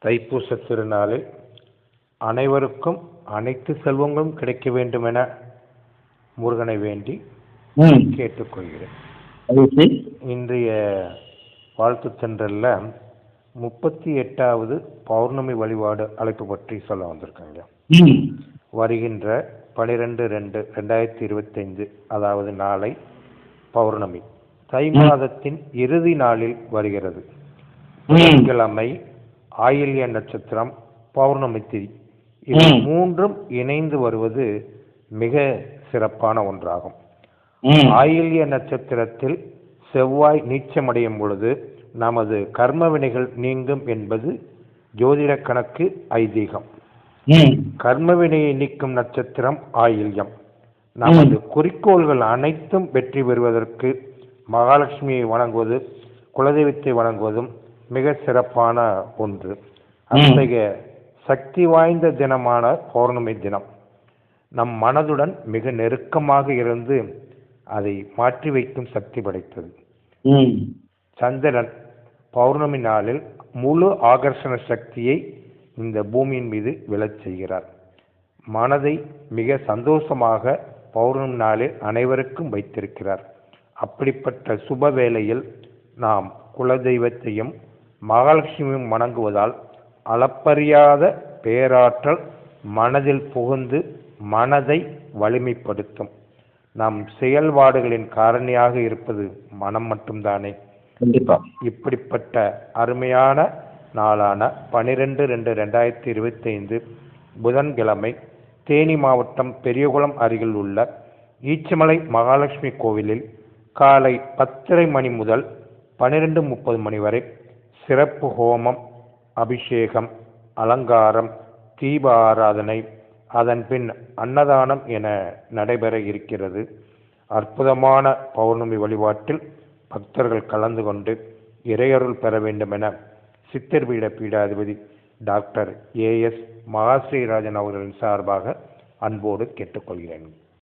தைப்பூச திருநாளில் அனைவருக்கும் அனைத்து செல்வங்களும் கிடைக்க வேண்டுமென முருகனை வேண்டி கேட்டுக்கொள்கிறேன். இன்றைய வாழ்த்து தென்றல்ல 38வது பௌர்ணமி வழிபாடு அழைப்பு பற்றி சொல்ல வந்திருக்காங்க. வருகின்ற 12/2/2025 அதாவது நாளை பௌர்ணமி தை மாதத்தின் இறுதி நாளில் வருகிறது. புதன்கிழமை ஆயில்ய நட்சத்திரம், பௌர்ணமி திதி, இது மூன்றும் இணைந்து வருவது மிக சிறப்பான ஒன்றாகும். ஆயில்ய நட்சத்திரத்தில் செவ்வாய் நீச்சமடையும் பொழுது நமது கர்ம வினைகள் நீங்கும் என்பது ஜோதிட கணக்கு ஐதீகம். கர்மவினையை நீக்கும் நட்சத்திரம் ஆயில்யம். நமது குறிக்கோள்கள் அனைத்தும் வெற்றி பெறுவதற்கு மகாலட்சுமியை வணங்குவது, குலதெய்வத்தை வணங்குவதும் மிக சிறப்பான ஒன்று. அத்தகைய சக்தி வாய்ந்த தினமான பௌர்ணமி தினம் நம் மனதுடன் மிக நெருக்கமாக இருந்து அதை மாற்றி வைக்கும் சக்தி படைத்தது. சந்திரன் பௌர்ணமி நாளில் முழு ஆகர்ஷண சக்தியை இந்த பூமியின் மீது விழச் செய்கிறார். மனதை மிக சந்தோஷமாக பௌர்ணமி நாளில் அனைவருக்கும் வைத்திருக்கிறார். அப்படிப்பட்ட சுப வேளையில் நாம் குலதெய்வத்தையும் மகாலட்சுமியும் வணங்குவதால் அளப்பறியாத பேராற்றல் மனதில் புகுந்து மனதை வலிமைப்படுத்தும். நம் செயல்பாடுகளின் காரணியாக இருப்பது மனம் மட்டும்தானே. இப்படிப்பட்ட அருமையான நாளான 12/2/2025 புதன்கிழமை தேனி மாவட்டம் பெரியகுளம் அருகில் உள்ள ஈச்சமலை மகாலட்சுமி கோவிலில் காலை 10:30 மணி முதல் 12:30 மணி வரை சிறப்பு ஹோமம், அபிஷேகம், அலங்காரம், தீப ஆராதனை, அதன் பின் அன்னதானம் என நடைபெற இருக்கிறது. அற்புதமான பௌர்ணமி வழிபாட்டில் பக்தர்கள் கலந்து கொண்டு இறையருள் பெற வேண்டும் என சித்தர்பீட பீடாதிபதி டாக்டர் AS மகாஸ்ரீராஜன் அவர்களின் சார்பாக அன்போடு கேட்டுக்கொள்கிறேன்.